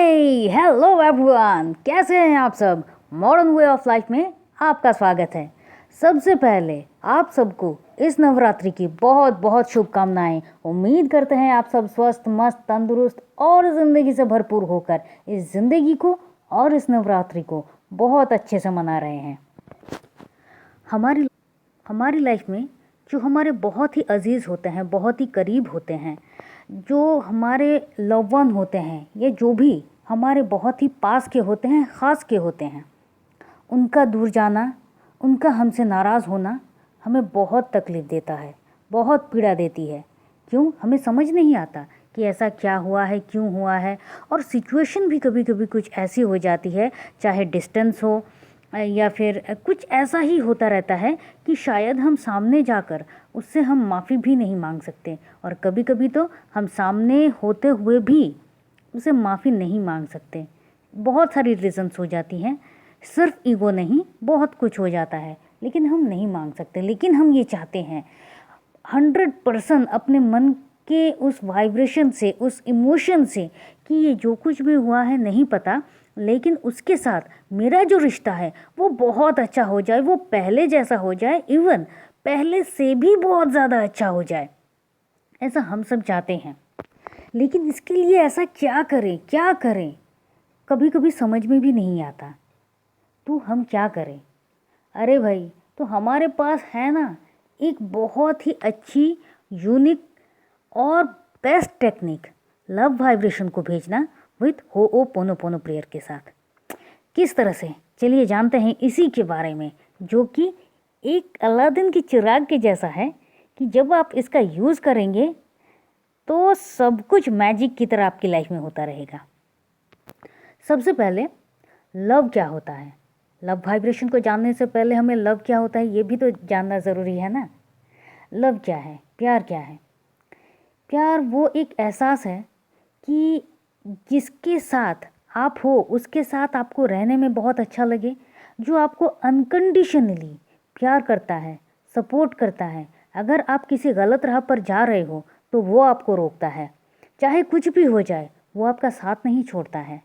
Hello everyone, कैसे हैं आप सब। मॉडर्न वे ऑफ लाइफ में आपका स्वागत है। सबसे पहले आप सबको इस नवरात्रि की बहुत बहुत शुभकामनाएं। उम्मीद करते हैं आप सब स्वस्थ, मस्त, तंदुरुस्त और ज़िंदगी से भरपूर होकर इस ज़िंदगी को और इस नवरात्रि को बहुत अच्छे से मना रहे हैं। हमारी लाइफ में जो हमारे बहुत ही अजीज़ होते हैं, बहुत ही करीब होते हैं, जो हमारे लव वन होते हैं, ये जो भी हमारे बहुत ही पास के होते हैं, ख़ास के होते हैं, उनका दूर जाना, उनका हमसे नाराज़ होना हमें बहुत तकलीफ़ देता है, बहुत पीड़ा देती है। क्यों, हमें समझ नहीं आता कि ऐसा क्या हुआ है, क्यों हुआ है। और सिचुएशन भी कभी कभी कुछ ऐसी हो जाती है, चाहे डिस्टेंस हो या फिर कुछ ऐसा ही होता रहता है कि शायद हम सामने जाकर उससे हम माफ़ी भी नहीं मांग सकते। और कभी कभी तो हम सामने होते हुए भी उसे माफ़ी नहीं मांग सकते। बहुत सारी रीज़न्स हो जाती हैं, सिर्फ ईगो नहीं, बहुत कुछ हो जाता है, लेकिन हम नहीं मांग सकते। लेकिन हम ये चाहते हैं 100% अपने मन के उस वाइब्रेशन से, उस इमोशन से कि ये जो कुछ भी हुआ है नहीं पता, लेकिन उसके साथ मेरा जो रिश्ता है वो बहुत अच्छा हो जाए, वो पहले जैसा हो जाए, इवन पहले से भी बहुत ज़्यादा अच्छा हो जाए। ऐसा हम सब चाहते हैं, लेकिन इसके लिए ऐसा क्या करें, क्या करें, कभी कभी समझ में भी नहीं आता। तो हम क्या करें? अरे भाई, तो हमारे पास है ना एक बहुत ही अच्छी, यूनिक और बेस्ट टेक्निक, लव वाइब्रेशन को भेजना विथ होओपोनोपोनो प्रेयर के साथ। किस तरह से, चलिए जानते हैं इसी के बारे में, जो कि एक अलादीन की चिराग के जैसा है कि जब आप इसका यूज़ करेंगे तो सब कुछ मैजिक की तरह आपकी लाइफ में होता रहेगा। सबसे पहले लव क्या होता है? लव वाइब्रेशन को जानने से पहले हमें लव क्या होता है ये भी तो जानना ज़रूरी है ना। लव क्या है, प्यार क्या है? प्यार वो एक एहसास है कि जिसके साथ आप हो उसके साथ आपको रहने में बहुत अच्छा लगे, जो आपको अनकंडीशनली प्यार करता है, सपोर्ट करता है। अगर आप किसी गलत राह पर जा रहे हो तो वो आपको रोकता है, चाहे कुछ भी हो जाए वो आपका साथ नहीं छोड़ता है।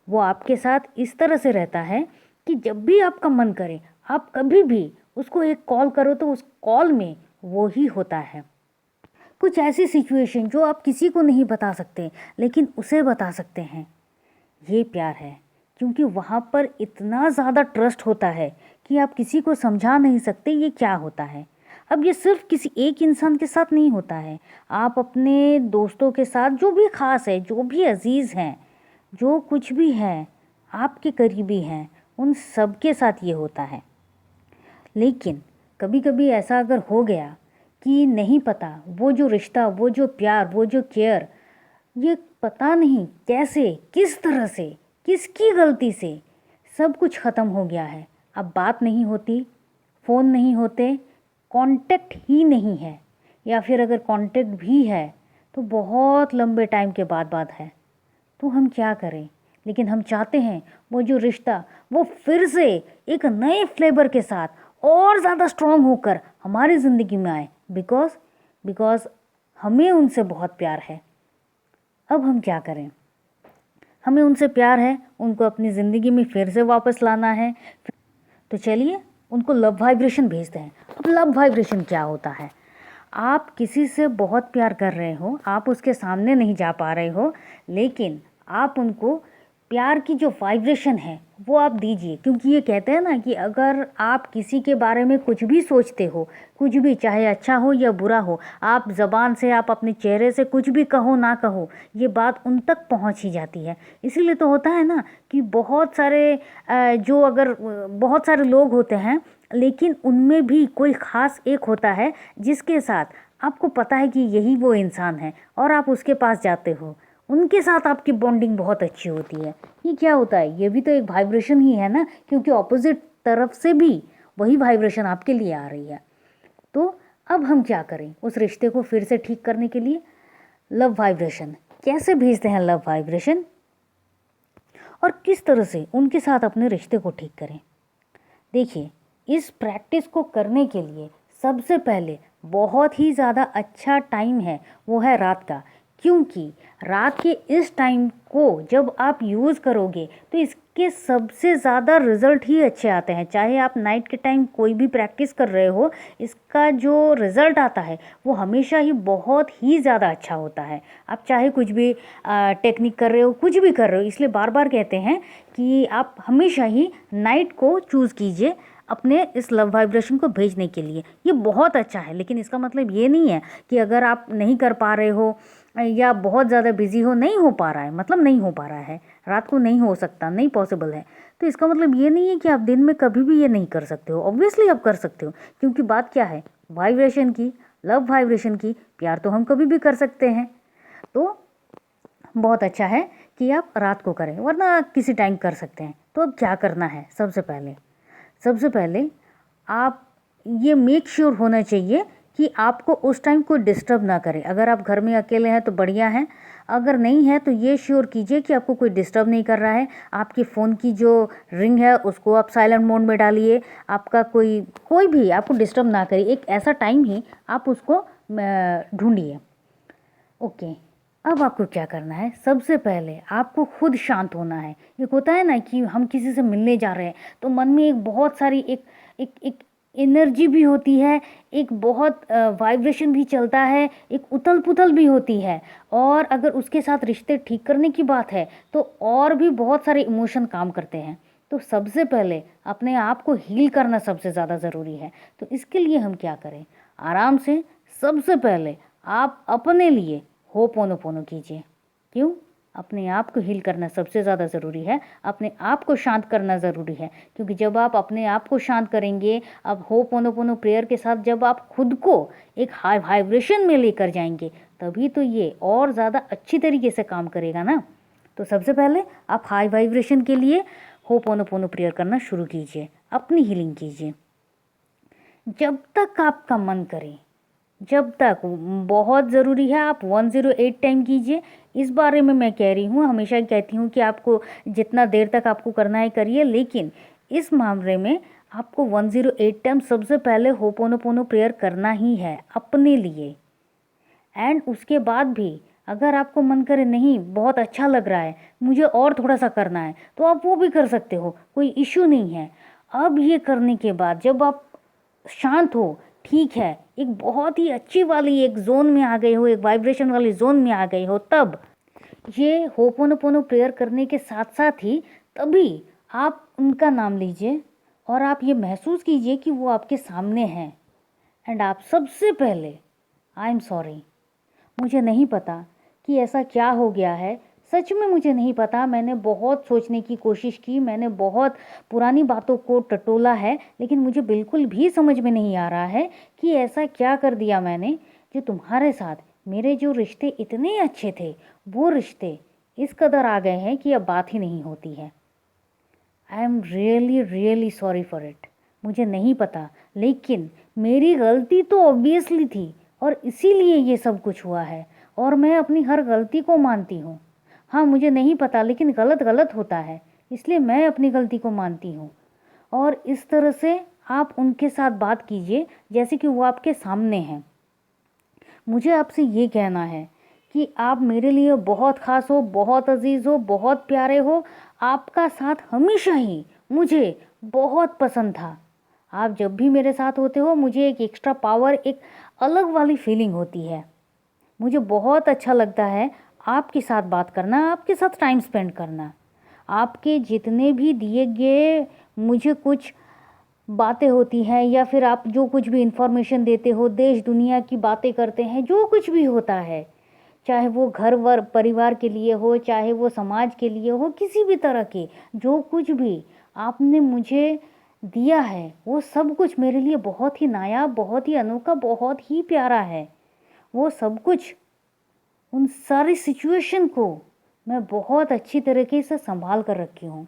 वो आपके साथ इस तरह से रहता है कि जब भी आपका मन करे, आप कभी भी उसको एक कॉल करो तो उस कॉल में वो ही होता है। कुछ ऐसी सिचुएशन जो आप किसी को नहीं बता सकते लेकिन उसे बता सकते हैं, ये प्यार है। क्योंकि वहाँ पर इतना ज़्यादा ट्रस्ट होता है कि आप किसी को समझा नहीं सकते ये क्या होता है। अब ये सिर्फ किसी एक इंसान के साथ नहीं होता है, आप अपने दोस्तों के साथ, जो भी ख़ास है, जो भी अजीज़ हैं, जो कुछ भी है, आपके करीबी हैं, उन सब के साथ ये होता है। लेकिन कभी कभी ऐसा अगर हो गया कि नहीं पता, वो जो रिश्ता, वो जो प्यार, वो जो केयर, ये पता नहीं कैसे, किस तरह से, किसकी गलती से सब कुछ ख़त्म हो गया है। अब बात नहीं होती, फ़ोन नहीं होते, कांटेक्ट ही नहीं है, या फिर अगर कांटेक्ट भी है तो बहुत लंबे टाइम के बाद बात है। तो हम क्या करें? लेकिन हम चाहते हैं वो जो रिश्ता वो फिर से एक नए फ्लेवर के साथ और ज़्यादा स्ट्रॉन्ग होकर हमारी ज़िंदगी में आए, बिकॉज़ हमें उनसे बहुत प्यार है। अब हम क्या करें? हमें उनसे प्यार है, उनको अपनी ज़िंदगी में फिर से वापस लाना है, तो चलिए उनको लव वाइब्रेशन भेजते हैं। अब लव वाइब्रेशन क्या होता है? आप किसी से बहुत प्यार कर रहे हो, आप उसके सामने नहीं जा पा रहे हो, लेकिन आप उनको प्यार की जो वाइब्रेशन है वो आप दीजिए। क्योंकि ये कहते हैं ना कि अगर आप किसी के बारे में कुछ भी सोचते हो, कुछ भी, चाहे अच्छा हो या बुरा हो, आप ज़बान से, आप अपने चेहरे से कुछ भी कहो ना कहो, ये बात उन तक पहुंच ही जाती है। इसीलिए तो होता है ना कि बहुत सारे बहुत सारे लोग होते हैं, लेकिन उनमें भी कोई ख़ास एक होता है जिसके साथ आपको पता है कि यही वो इंसान है और आप उसके पास जाते हो, उनके साथ आपकी बॉन्डिंग बहुत अच्छी होती है। ये क्या होता है? ये भी तो एक वाइब्रेशन ही है ना, क्योंकि ऑपोजिट तरफ से भी वही वाइब्रेशन आपके लिए आ रही है। तो अब हम क्या करें उस रिश्ते को फिर से ठीक करने के लिए? लव वाइब्रेशन कैसे भेजते हैं, लव वाइब्रेशन, और किस तरह से उनके साथ अपने रिश्ते को ठीक करें? देखिए, इस प्रैक्टिस को करने के लिए सबसे पहले बहुत ही ज़्यादा अच्छा टाइम है वो है रात का। क्योंकि रात के इस टाइम को जब आप यूज़ करोगे तो इसके सबसे ज़्यादा रिज़ल्ट ही अच्छे आते हैं। चाहे आप नाइट के टाइम कोई भी प्रैक्टिस कर रहे हो, इसका जो रिज़ल्ट आता है वो हमेशा ही बहुत ही ज़्यादा अच्छा होता है। आप चाहे कुछ भी टेक्निक कर रहे हो, कुछ भी कर रहे हो, इसलिए बार बार कहते हैं कि आप हमेशा ही नाइट को चूज़ कीजिए अपने इस लव वाइब्रेशन को भेजने के लिए। ये बहुत अच्छा है, लेकिन इसका मतलब ये नहीं है कि अगर आप नहीं कर पा रहे हो या बहुत ज़्यादा बिजी हो, नहीं हो पा रहा है, मतलब नहीं हो पा रहा है, रात को नहीं हो सकता, नहीं पॉसिबल है, तो इसका मतलब ये नहीं है कि आप दिन में कभी भी ये नहीं कर सकते हो। ऑब्वियसली आप कर सकते हो, क्योंकि बात क्या है, वाइब्रेशन की, लव वाइब्रेशन की। प्यार तो हम कभी भी कर सकते हैं। तो बहुत अच्छा है कि आप रात को करें, वरना किसी टाइम कर सकते हैं। तो अब क्या करना है, सबसे पहले आप ये मेक श्योर होना चाहिए कि आपको उस टाइम कोई डिस्टर्ब ना करे। अगर आप घर में अकेले हैं तो बढ़िया है, अगर नहीं है तो ये श्योर कीजिए कि आपको कोई डिस्टर्ब नहीं कर रहा है। आपके फ़ोन की जो रिंग है उसको आप साइलेंट मोड में डालिए। आपका कोई भी आपको डिस्टर्ब ना करे, एक ऐसा टाइम ही आप उसको ढूंढिए। ओके, अब आपको क्या करना है, सबसे पहले आपको खुद शांत होना है। एक होता है ना कि हम किसी से मिलने जा रहे हैं तो मन में एक बहुत सारी एक एनर्जी भी होती है, एक बहुत वाइब्रेशन भी चलता है, एक उथल पुथल भी होती है। और अगर उसके साथ रिश्ते ठीक करने की बात है तो और भी बहुत सारे इमोशन काम करते हैं। तो सबसे पहले अपने आप को हील करना सबसे ज़्यादा ज़रूरी है। तो इसके लिए हम क्या करें, आराम से सबसे पहले आप अपने लिए होपोनोपोनो कीजिए। क्यों? अपने आप को हील करना सबसे ज़्यादा ज़रूरी है, अपने आप को शांत करना ज़रूरी है। क्योंकि जब आप अपने आप को शांत करेंगे, अब होपोनोपोनो प्रेयर के साथ जब आप खुद को एक हाई वाइब्रेशन में लेकर जाएंगे, तभी तो ये और ज़्यादा अच्छी तरीके से काम करेगा ना। तो सबसे पहले आप हाई वाइब्रेशन के लिए होपोनोपोनो प्रेयर करना शुरू कीजिए, अपनी हीलिंग कीजिए जब तक आपका मन करे। जब तक बहुत ज़रूरी है आप 108 टाइम कीजिए। इस बारे में मैं कह रही हूँ, हमेशा कहती हूँ कि आपको जितना देर तक आपको करना है करिए, लेकिन इस मामले में आपको 108 टाइम सबसे पहले होपोनोपोनो प्रेयर करना ही है अपने लिए। एंड उसके बाद भी अगर आपको मन करे नहीं बहुत अच्छा लग रहा है, मुझे और थोड़ा सा करना है, तो आप वो भी कर सकते हो, कोई इश्यू नहीं है। अब ये करने के बाद जब आप शांत हो, ठीक है, एक बहुत ही अच्छी वाली एक जोन में आ गए हो, एक वाइब्रेशन वाली जोन में आ गए हो, तब ये होपोनोपोनो प्रेयर करने के साथ साथ ही तभी आप उनका नाम लीजिए और आप ये महसूस कीजिए कि वो आपके सामने हैं। एंड आप सबसे पहले आई एम सॉरी, मुझे नहीं पता कि ऐसा क्या हो गया है, सच में मुझे नहीं पता। मैंने बहुत सोचने की कोशिश की, मैंने बहुत पुरानी बातों को टटोला है, लेकिन मुझे बिल्कुल भी समझ में नहीं आ रहा है कि ऐसा क्या कर दिया मैंने जो तुम्हारे साथ, मेरे जो रिश्ते इतने अच्छे थे वो रिश्ते इस कदर आ गए हैं कि अब बात ही नहीं होती है। I am really sorry for it. मुझे नहीं पता, लेकिन मेरी गलती तो ऑब्वियसली थी और इसीलिए ये सब कुछ हुआ है, और मैं अपनी हर गलती को मानती हूँ। हाँ, मुझे नहीं पता, लेकिन गलत गलत होता है, इसलिए मैं अपनी गलती को मानती हूँ। और इस तरह से आप उनके साथ बात कीजिए जैसे कि वो आपके सामने हैं। मुझे आपसे ये कहना है कि आप मेरे लिए बहुत ख़ास हो, बहुत अजीज़ हो, बहुत प्यारे हो। आपका साथ हमेशा ही मुझे बहुत पसंद था। आप जब भी मेरे साथ होते हो मुझे एक एक्स्ट्रा पावर, एक अलग वाली फीलिंग होती है। मुझे बहुत अच्छा लगता है आपके साथ बात करना, आपके साथ टाइम स्पेंड करना। आपके जितने भी दिए गए मुझे कुछ बातें होती हैं या फिर आप जो कुछ भी इन्फॉर्मेशन देते हो, देश दुनिया की बातें करते हैं, जो कुछ भी होता है, चाहे वो घर वर परिवार के लिए हो, चाहे वो समाज के लिए हो, किसी भी तरह के जो कुछ भी आपने मुझे दिया है, वो सब कुछ मेरे लिए बहुत ही नायाब, बहुत ही अनोखा, बहुत ही प्यारा है। वो सब कुछ, उन सारी सिचुएशन को मैं बहुत अच्छी तरीके से संभाल कर रखी हूँ।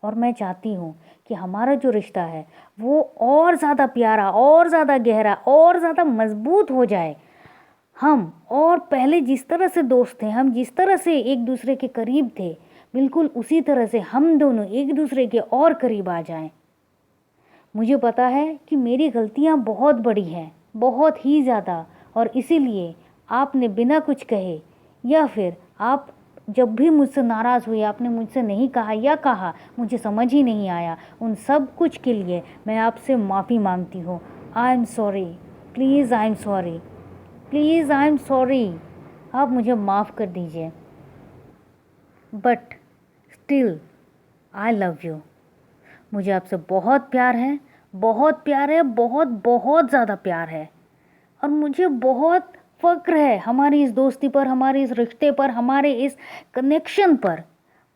और मैं चाहती हूँ कि हमारा जो रिश्ता है वो और ज़्यादा प्यारा, और ज़्यादा गहरा, और ज़्यादा मजबूत हो जाए। हम और पहले जिस तरह से दोस्त थे, हम जिस तरह से एक दूसरे के करीब थे, बिल्कुल उसी तरह से हम दोनों एक दूसरे के और करीब आ जाएं। मुझे पता है कि मेरी गलतियाँ बहुत बड़ी हैं, बहुत ही ज़्यादा, और इसीलिए आपने बिना कुछ कहे या फिर आप जब भी मुझसे नाराज़ हुए, आपने मुझसे नहीं कहा या कहा मुझे समझ ही नहीं आया, उन सब कुछ के लिए मैं आपसे माफ़ी मांगती हूँ। I am sorry, please I am sorry, please I am sorry, आप मुझे माफ़ कर दीजिए। But still I love you. मुझे आपसे बहुत प्यार है, बहुत प्यार है, बहुत बहुत ज़्यादा प्यार है। और मुझे बहुत फ़क्र है हमारी इस दोस्ती पर, हमारे इस रिश्ते पर, हमारे इस कनेक्शन पर।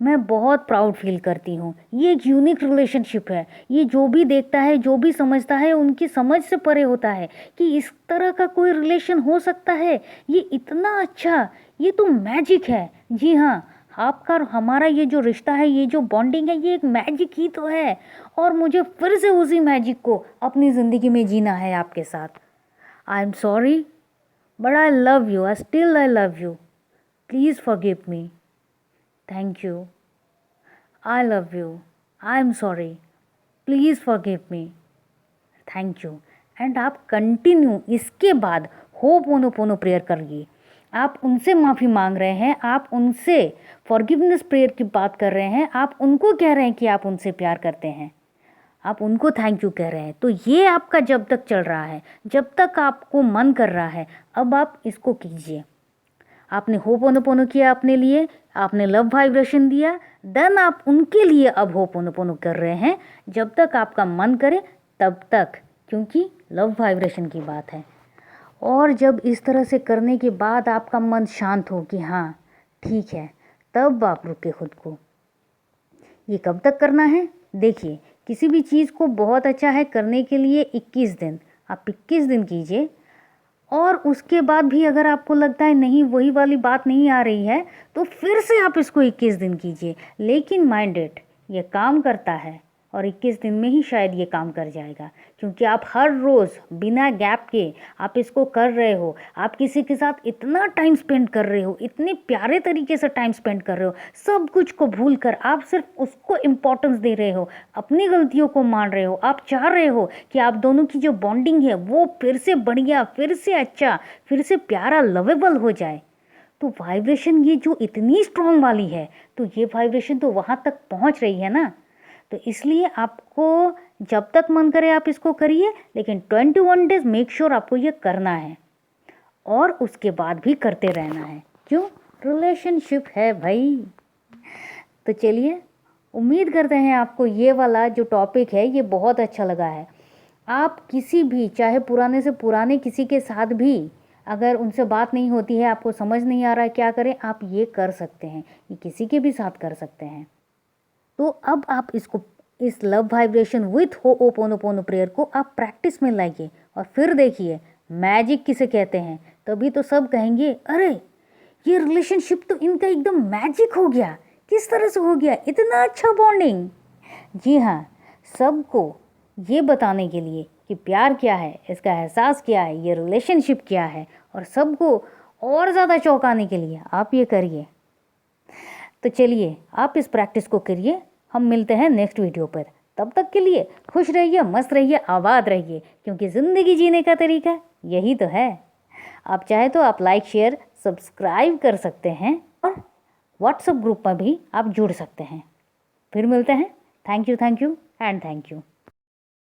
मैं बहुत प्राउड फील करती हूँ। ये एक यूनिक रिलेशनशिप है। ये जो भी देखता है, जो भी समझता है, उनकी समझ से परे होता है कि इस तरह का कोई रिलेशन हो सकता है। ये इतना अच्छा, ये तो मैजिक है। जी हाँ, आपका और हमारा ये जो रिश्ता है, ये जो बॉन्डिंग है, ये एक मैजिक ही तो है। और मुझे फिर से उसी मैजिक को अपनी ज़िंदगी में जीना है आपके साथ। I am sorry, but I love you. I love you. Please forgive me. Thank you. I love you. I am sorry. Please forgive me. Thank you. And आप कंटिन्यू इसके बाद होपोनोपोनो प्रेयर करिए। आप उनसे माफ़ी मांग रहे हैं, आप उनसे फॉरगिवनेस प्रेयर की बात कर रहे हैं, आप उनको कह रहे हैं कि आप उनसे प्यार करते हैं, आप उनको थैंक यू कह रहे हैं। तो ये आपका जब तक चल रहा है, जब तक आपको मन कर रहा है, अब आप इसको कीजिए। आपने होपोनोपोनो किया अपने लिए, आपने लव वाइब्रेशन दिया, देन आप उनके लिए अब होपोनोपोनो कर रहे हैं जब तक आपका मन करे तब तक, क्योंकि लव वाइब्रेशन की बात है। और जब इस तरह से करने के बाद आपका मन शांत हो कि हाँ ठीक है, तब आप रुके खुद को। ये कब तक करना है? देखिए, किसी भी चीज़ को बहुत अच्छा है करने के लिए 21 दिन, आप 21 दिन कीजिए। और उसके बाद भी अगर आपको लगता है नहीं वही वाली बात नहीं आ रही है, तो फिर से आप इसको 21 दिन कीजिए। लेकिन माइंड इट, ये काम करता है और 21 दिन में ही शायद ये काम कर जाएगा, क्योंकि आप हर रोज़ बिना गैप के आप इसको कर रहे हो। आप किसी के साथ इतना टाइम स्पेंड कर रहे हो, इतने प्यारे तरीके से टाइम स्पेंड कर रहे हो, सब कुछ को भूल कर आप सिर्फ उसको इम्पोर्टेंस दे रहे हो, अपनी गलतियों को मान रहे हो। आप चाह रहे हो कि आप दोनों की जो बॉन्डिंग है वो फिर से बढ़िया, फिर से अच्छा, फिर से प्यारा, लवेबल हो जाए। तो वाइब्रेशन ये जो इतनी स्ट्रॉन्ग वाली है, तो ये वाइब्रेशन तो वहाँ तक पहुँच रही है ना। तो इसलिए आपको जब तक मन करे आप इसको करिए, लेकिन 21 डेज मेक श्योर आपको ये करना है और उसके बाद भी करते रहना है। क्यों? रिलेशनशिप है भाई। तो चलिए, उम्मीद करते हैं आपको ये वाला जो टॉपिक है ये बहुत अच्छा लगा है। आप किसी भी, चाहे पुराने से पुराने किसी के साथ भी अगर उनसे बात नहीं होती है, आपको समझ नहीं आ रहा है क्या करें, आप ये कर सकते हैं, ये किसी के भी साथ कर सकते हैं। तो अब आप इसको, इस love vibration with ho'oponopono prayer को आप प्रैक्टिस में लाइए और फिर देखिए मैजिक किसे कहते हैं। तभी तो सब कहेंगे अरे ये रिलेशनशिप तो इनका एकदम मैजिक हो गया। किस तरह से हो गया इतना अच्छा बॉन्डिंग? जी हाँ, सबको ये बताने के लिए कि प्यार क्या है, इसका एहसास क्या है, ये रिलेशनशिप क्या है, और सबको और ज़्यादा चौंकाने के लिए आप ये करिए। तो चलिए, आप इस प्रैक्टिस को करिए। हम मिलते हैं नेक्स्ट वीडियो पर। तब तक के लिए खुश रहिए, मस्त रहिए, आबाद रहिए, क्योंकि ज़िंदगी जीने का तरीका यही तो है। आप चाहे तो आप लाइक, शेयर, सब्सक्राइब कर सकते हैं और व्हाट्सएप ग्रुप में भी आप जुड़ सकते हैं। फिर मिलते हैं। Thank you and thank you.